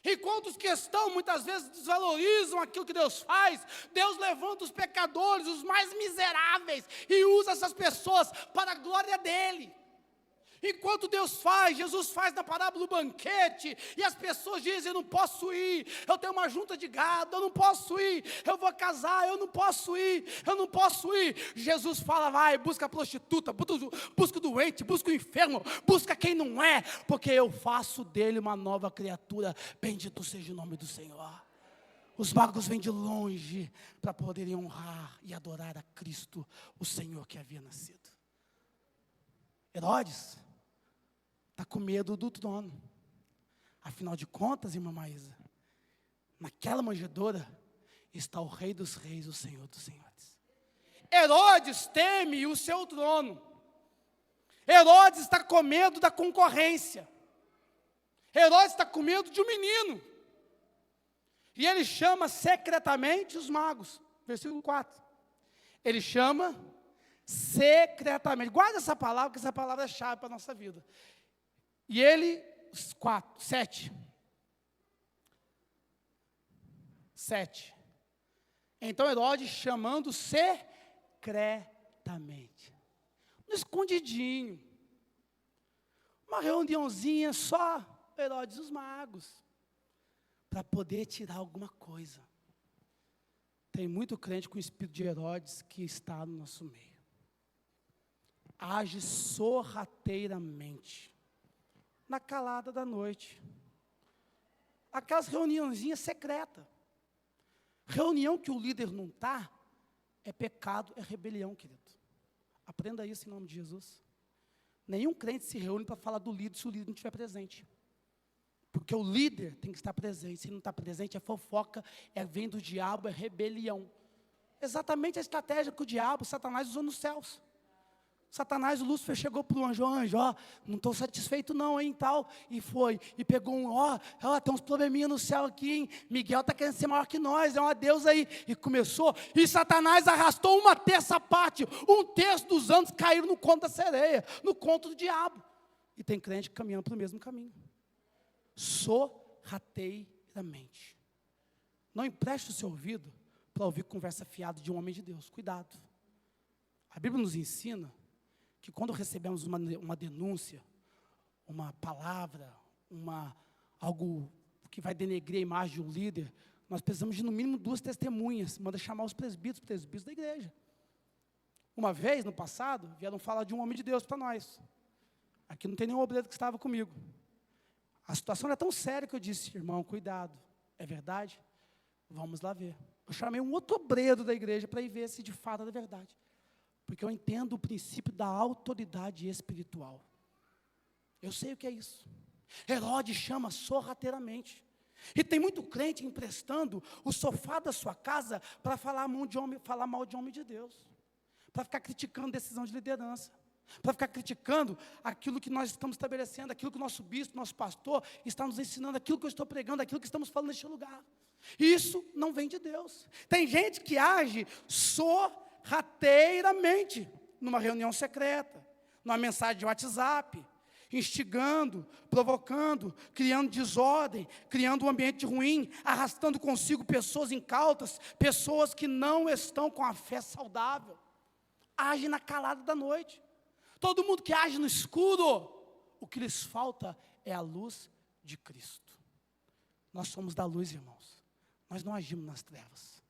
A: Enquanto os que estão, muitas vezes, desvalorizam aquilo que Deus faz, Deus levanta os pecadores, os mais miseráveis, e usa essas pessoas para a glória dEle. Enquanto Deus faz, Jesus faz na parábola do banquete, e as pessoas dizem: eu não posso ir, eu tenho uma junta de gado, eu não posso ir, eu vou casar, eu não posso ir. Jesus fala: vai, busca a prostituta, busca o doente, busca o enfermo, busca quem não é, porque eu faço dele uma nova criatura. Bendito seja o nome do Senhor. Os magos vêm de longe para poderem honrar e adorar a Cristo, o Senhor que havia nascido. Herodes está com medo do trono. Afinal de contas, irmã Maísa, naquela manjedoura está o Rei dos Reis, o Senhor dos Senhores. Herodes teme o seu trono. Herodes está com medo da concorrência. Herodes está com medo de um menino. E ele chama secretamente os magos. Versículo 4. Ele chama secretamente. Guarda essa palavra, porque essa palavra é chave para a nossa vida. E ele, 7. Então Herodes, chamando secretamente, no escondidinho, uma reuniãozinha só, Herodes e os magos, para poder tirar alguma coisa. Tem muito crente com o espírito de Herodes que está no nosso meio. Age sorrateiramente, na calada da noite. Aquelas reuniãozinhas secretas. Reunião que o líder não está, é pecado, é rebelião, querido. Aprenda isso em nome de Jesus. Nenhum crente se reúne para falar do líder se o líder não estiver presente. Porque o líder tem que estar presente. Se não está presente, é fofoca, vem do diabo, é rebelião. Exatamente a estratégia que o diabo, Satanás, usou nos céus. Satanás, o Lúcifer, chegou para o anjo, ó, não estou satisfeito não, hein, tal. E foi, e pegou ó, tem uns probleminha no céu aqui, hein. Miguel está querendo ser maior que nós, é uma deusa aí. E começou, e Satanás arrastou 1/3 parte, 1/3 dos anjos caíram no conto da sereia, no conto do diabo. E tem crente caminhando pelo mesmo caminho. Sorrateiramente. Não empreste o seu ouvido para ouvir conversa fiada de um homem de Deus. Cuidado. A Bíblia nos ensina que quando recebemos uma denúncia, uma palavra, algo que vai denegrir a imagem de um líder, nós precisamos de no mínimo 2 testemunhas. Manda chamar os presbíteros da igreja. Uma vez, no passado, vieram falar de um homem de Deus para nós. Aqui não tem nenhum obreiro que estava comigo. A situação era tão séria que eu disse, irmão, cuidado, é verdade? Vamos lá ver. Eu chamei um outro obreiro da igreja para ir ver se de fato era verdade. Porque eu entendo o princípio da autoridade espiritual. Eu sei o que é isso. Herodes chama sorrateiramente. E tem muito crente emprestando o sofá da sua casa para falar mal de homem de Deus. Para ficar criticando decisão de liderança. Para ficar criticando aquilo que nós estamos estabelecendo, aquilo que o nosso bispo, nosso pastor está nos ensinando, aquilo que eu estou pregando, aquilo que estamos falando neste lugar. Isso não vem de Deus. Tem gente que age sorrateiramente, numa reunião secreta, numa mensagem de WhatsApp, instigando, provocando, criando desordem, criando um ambiente ruim, arrastando consigo pessoas incautas, pessoas que não estão com a fé saudável. Age na calada da noite. Todo mundo que age no escuro, o que lhes falta é a luz de Cristo. Nós somos da luz, irmãos. Nós não agimos nas trevas.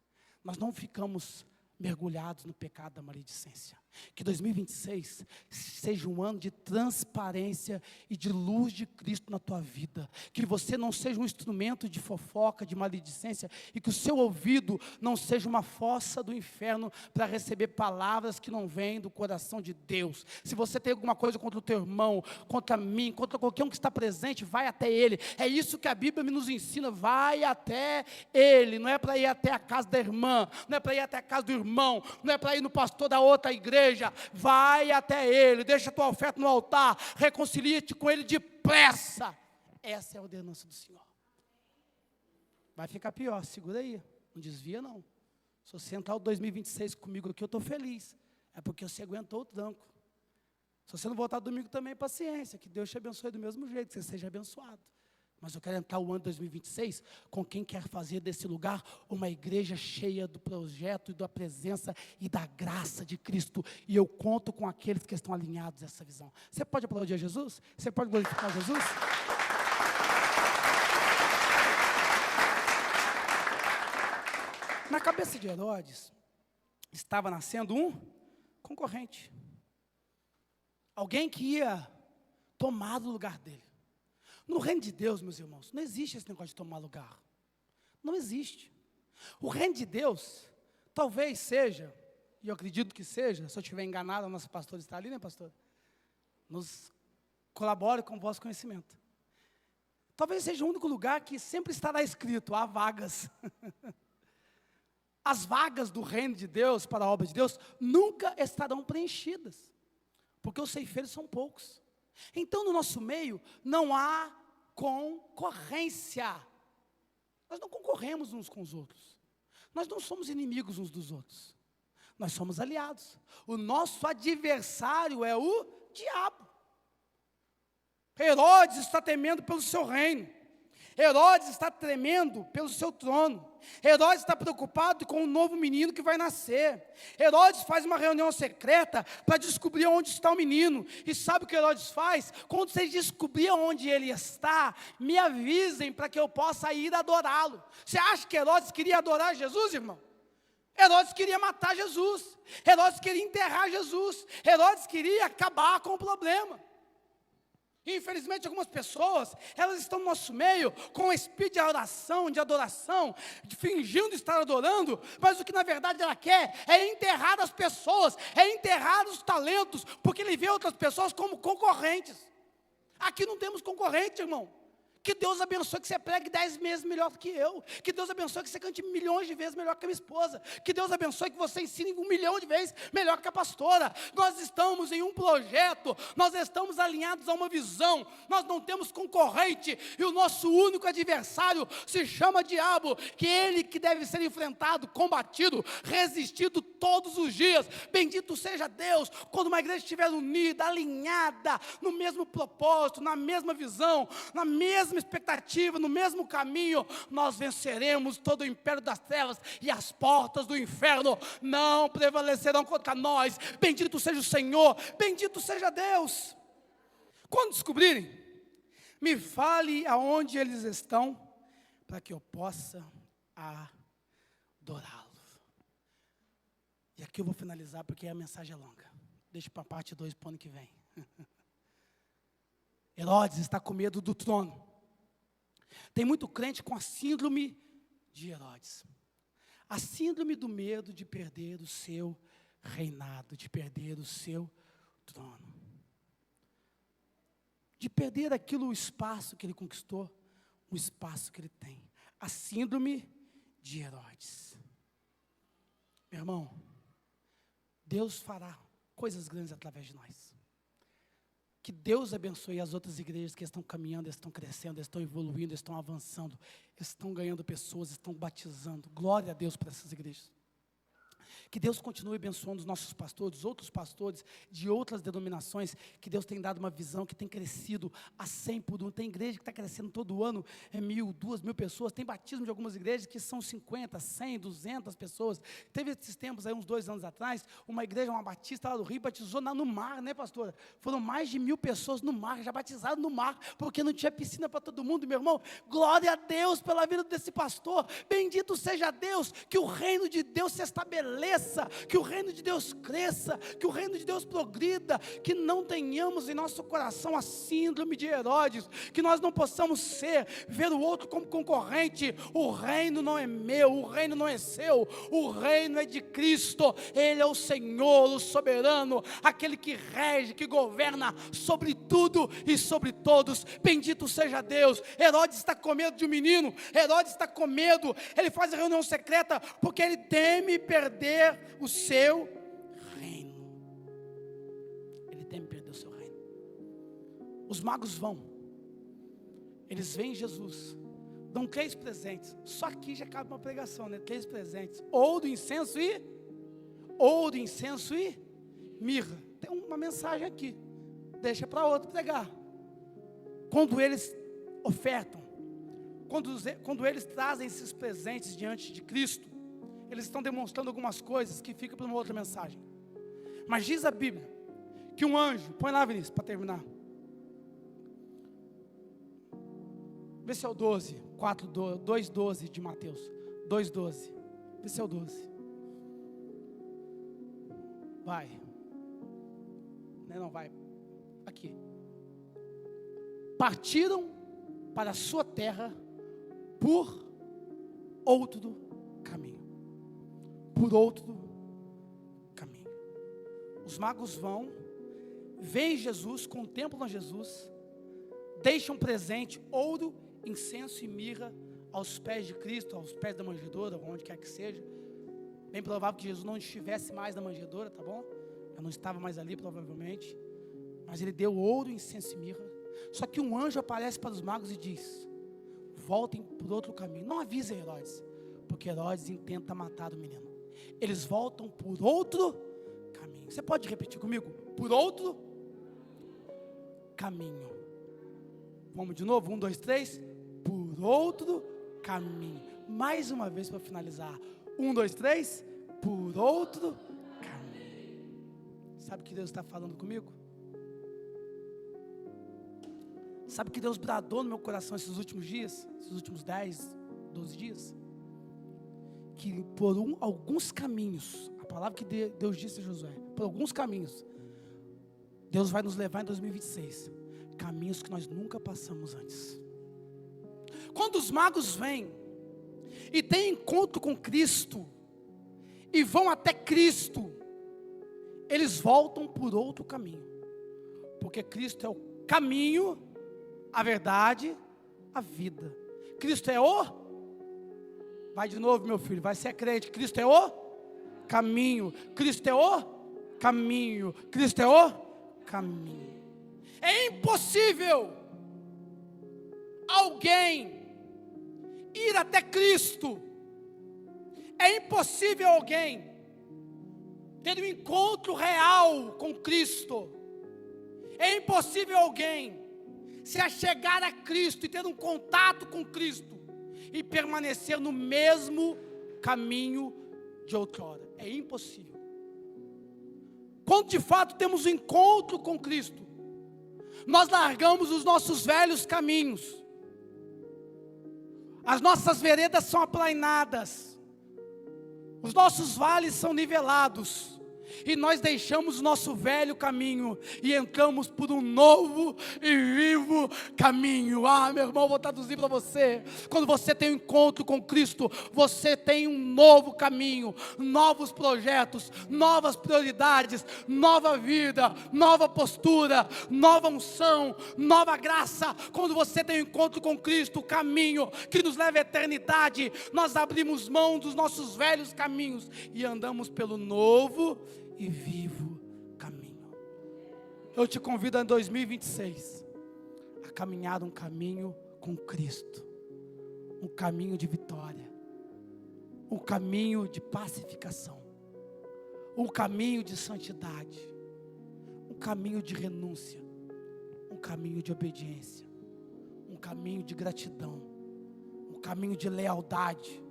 A: Nós não ficamos mergulhados no pecado da maledicência. Que 2026 seja um ano de transparência e de luz de Cristo na tua vida. Que você não seja um instrumento de fofoca, de maledicência, e que o seu ouvido não seja uma fossa do inferno para receber palavras que não vêm do coração de Deus. Se você tem alguma coisa contra o teu irmão, contra mim, contra qualquer um que está presente, vai até ele. É isso que a Bíblia nos ensina, vai até ele. Não é para ir até a casa da irmã, não é para ir até a casa do irmão, não é para ir no pastor da outra igreja. Vai até ele, deixa a tua oferta no altar, reconcilia-te com ele depressa. Essa é a ordenança do Senhor. Vai ficar pior, segura aí, não desvia não. Se você entrar o 2026 comigo aqui, eu estou feliz, é porque você aguentou o tranco. Se você não voltar domingo também, paciência, que Deus te abençoe do mesmo jeito, que você seja abençoado. Mas eu quero entrar o ano 2026 com quem quer fazer desse lugar uma igreja cheia do projeto e da presença e da graça de Cristo. E eu conto com aqueles que estão alinhados a essa visão. Você pode aplaudir a Jesus? Você pode glorificar Jesus? Na cabeça de Herodes estava nascendo um concorrente. Alguém que ia tomar o lugar dele. No reino de Deus, meus irmãos, não existe esse negócio de tomar lugar. Não existe. O reino de Deus, talvez seja, e eu acredito que seja, se eu estiver enganado, a nossa pastora está ali, né, pastor? Nos colabore com o vosso conhecimento. Talvez seja o único lugar que sempre estará escrito, há vagas. As vagas do reino de Deus, para a obra de Deus, nunca estarão preenchidas. Porque os ceifeiros são poucos. Então, no nosso meio, não há concorrência. Nós não concorremos uns com os outros. Nós não somos inimigos uns dos outros. Nós somos aliados. O nosso adversário é o diabo. Herodes está temendo pelo seu reino. Herodes está tremendo pelo seu trono. Herodes está preocupado com o novo menino que vai nascer. Herodes faz uma reunião secreta para descobrir onde está o menino. E sabe o que Herodes faz? Quando vocês descobrirem onde ele está, me avisem para que eu possa ir adorá-lo. Você acha que Herodes queria adorar Jesus, irmão? Herodes queria matar Jesus. Herodes queria enterrar Jesus. Herodes queria acabar com o problema. Infelizmente, algumas pessoas, elas estão no nosso meio com um espírito de oração, de adoração, fingindo estar adorando, mas o que na verdade ela quer é enterrar as pessoas, é enterrar os talentos, porque ele vê outras pessoas como concorrentes. Aqui não temos concorrente, irmão. Que Deus abençoe que você pregue 10 meses melhor do que eu. Que Deus abençoe que você cante milhões de vezes melhor que a minha esposa. Que Deus abençoe que você ensine 1 milhão de vezes melhor que a pastora. Nós estamos em um projeto, nós estamos alinhados a uma visão, nós não temos concorrente, e o nosso único adversário se chama diabo, que é ele que deve ser enfrentado, combatido, resistido todos os dias. Bendito seja Deus, quando uma igreja estiver unida, alinhada, no mesmo propósito, na mesma visão, na mesma expectativa, no mesmo caminho, nós venceremos todo o império das trevas, e as portas do inferno não prevalecerão contra nós. Bendito seja o Senhor, bendito seja Deus. Quando descobrirem, me fale aonde eles estão, para que eu possa adorá-lo. E aqui eu vou finalizar, porque a mensagem é longa. Deixa para a parte 2 para o ano que vem. Herodes está com medo do trono. Tem muito crente com a síndrome de Herodes. A síndrome do medo de perder o seu reinado, de perder o seu trono. De perder aquilo, o espaço que ele conquistou, o espaço que ele tem. A síndrome de Herodes. Meu irmão, Deus fará coisas grandes através de nós. Que Deus abençoe as outras igrejas que estão caminhando, estão crescendo, estão evoluindo, estão avançando, estão ganhando pessoas, estão batizando. Glória a Deus por essas igrejas. Que Deus continue abençoando os nossos pastores, outros pastores de outras denominações, que Deus tem dado uma visão que tem crescido a 100 por 1. Tem igreja que está crescendo todo ano, 1.000, 2.000 pessoas. Tem batismo de algumas igrejas que são 50, 100, 200 pessoas. Teve esses tempos aí, uns 2 anos atrás, uma igreja, uma batista lá do Rio, batizou no mar, né, pastora? Foram mais de 1.000 pessoas no mar, já batizaram no mar, porque não tinha piscina para todo mundo, meu irmão. Glória a Deus pela vida desse pastor. Bendito seja Deus, que o reino de Deus se estabeleça, que o reino de Deus cresça, que o reino de Deus progrida, que não tenhamos em nosso coração a síndrome de Herodes, que nós não possamos ver o outro como concorrente. O reino não é meu, o reino não é seu, o reino é de Cristo. Ele é o Senhor, o soberano, aquele que rege, que governa sobre tudo e sobre todos. Bendito seja Deus. Herodes está com medo de um menino, Herodes está com medo, ele faz a reunião secreta, porque ele teme perder o seu reino. Ele teme perder o seu reino. Os magos vão, eles veem Jesus, dão 3 presentes. Só aqui já cabe uma pregação, né? 3 presentes: ouro, incenso e mirra. Tem uma mensagem aqui, deixa para outro pregar. Quando eles ofertam, quando eles trazem esses presentes diante de Cristo, eles estão demonstrando algumas coisas que ficam para uma outra mensagem. Mas diz a Bíblia que um anjo, põe lá, Vinícius, para terminar. Vê se é o 12, 2:12 de Mateus. 2:12. Vê se é o 12. Vai. Não vai. Aqui. Partiram para a sua terra por outro caminho. Por outro caminho. Os magos vão, veem Jesus, contemplam Jesus, deixam presente ouro, incenso e mirra aos pés de Cristo, aos pés da manjedoura, onde quer que seja. Bem provável que Jesus não estivesse mais na manjedoura, tá bom? Eu não estava mais ali, provavelmente. Mas ele deu ouro, incenso e mirra. Só que um anjo aparece para os magos e diz: voltem por outro caminho. Não avisem Herodes, porque Herodes intenta matar o menino. Eles voltam por outro caminho. Você pode repetir comigo? Por outro caminho. Vamos de novo? 1, 2, 3. Por outro caminho. Mais uma vez para finalizar. 1, 2, 3. Por outro caminho. Sabe o que Deus está falando comigo? Sabe o que Deus bradou no meu coração esses últimos dias? Esses últimos 10, 12 dias? Que por alguns caminhos, a palavra que Deus disse a Josué, por alguns caminhos, Deus vai nos levar em 2026. Caminhos que nós nunca passamos antes. Quando os magos vêm e têm encontro com Cristo e vão até Cristo, eles voltam por outro caminho, porque Cristo é o caminho, a verdade, a vida. Cristo é o... Vai de novo, meu filho, vai ser crente. Cristo é o caminho. Cristo é o caminho. Cristo é o caminho. É impossível alguém ir até Cristo. É impossível alguém ter um encontro real com Cristo. É impossível alguém se achegar a Cristo e ter um contato com Cristo e permanecer no mesmo caminho de outrora. É impossível. Quando de fato temos um encontro com Cristo, nós largamos os nossos velhos caminhos. As nossas veredas são aplainadas. Os nossos vales são nivelados. E nós deixamos o nosso velho caminho e entramos por um novo e vivo caminho. Ah, meu irmão, vou traduzir para você. Quando você tem um encontro com Cristo, você tem um novo caminho, novos projetos, novas prioridades, nova vida, nova postura, nova unção, nova graça. Quando você tem um encontro com Cristo, o caminho que nos leva à eternidade, nós abrimos mão dos nossos velhos caminhos e andamos pelo novo e vivo caminho. Eu te convido em 2026 a caminhar um caminho com Cristo, um caminho de vitória, um caminho de pacificação, um caminho de santidade, um caminho de renúncia, um caminho de obediência, um caminho de gratidão, um caminho de lealdade,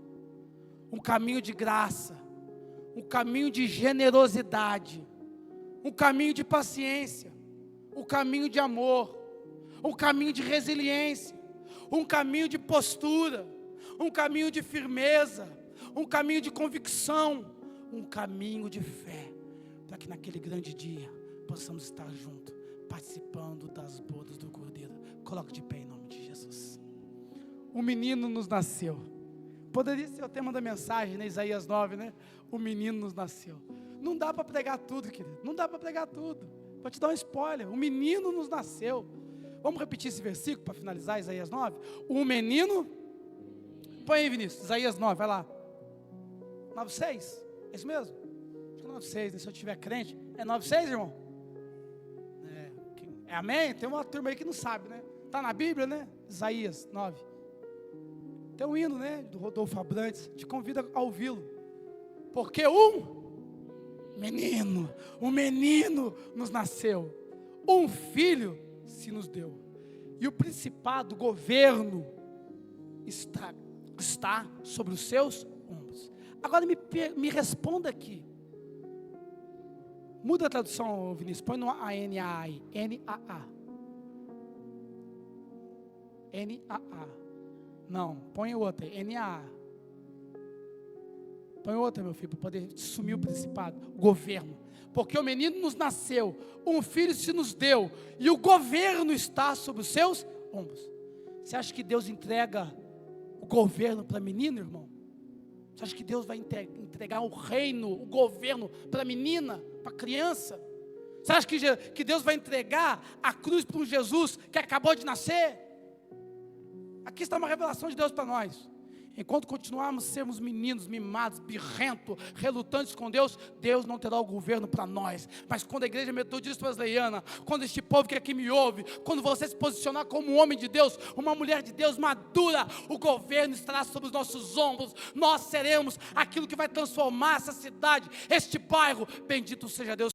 A: um caminho de graça, um caminho de generosidade, um caminho de paciência, um caminho de amor, um caminho de resiliência, um caminho de postura, um caminho de firmeza, um caminho de convicção, um caminho de fé, para que naquele grande dia possamos estar juntos, participando das bodas do Cordeiro. Coloque de pé em nome de Jesus. Um menino nos nasceu. Poderia ser o tema da mensagem, né? Isaías 9, né? O menino nos nasceu. Não dá para pregar tudo, querido. Não dá para pregar tudo. Vou te dar um spoiler. O menino nos nasceu. Vamos repetir esse versículo para finalizar, Isaías 9? O menino... Põe aí, Vinícius. Isaías 9, vai lá. 9,6? É isso mesmo? Acho que é 9,6, né? Se eu tiver crente. É 9,6, irmão? É amém? Tem uma turma aí que não sabe, né? Está na Bíblia, né? Isaías 9. Tem um hino, né, do Rodolfo Abrantes, te convido a ouvi-lo. Porque um menino nos nasceu, um filho se nos deu, e o principado, o governo, está sobre os seus ombros. Agora me responda aqui. Muda a tradução, Vinícius, põe no ANAA. N-A-A. Não, põe outra, N-A-A. Põe outra, meu filho, para poder sumir o principado, o governo. Porque o menino nos nasceu, um filho se nos deu, e o governo está sobre os seus ombros. Você acha que Deus entrega o governo para menino, irmão? Você acha que Deus vai entregar o reino, o governo para a menina, para a criança? Você acha que Deus vai entregar a cruz para um Jesus que acabou de nascer? Aqui está uma revelação de Deus para nós. Enquanto continuarmos sermos meninos mimados, birrentos, relutantes com Deus, Deus não terá o governo para nós. Mas quando a igreja metodista wesleyana, quando este povo que aqui me ouve, quando você se posicionar como um homem de Deus, uma mulher de Deus madura, o governo estará sobre os nossos ombros. Nós seremos aquilo que vai transformar essa cidade, este bairro. Bendito seja Deus.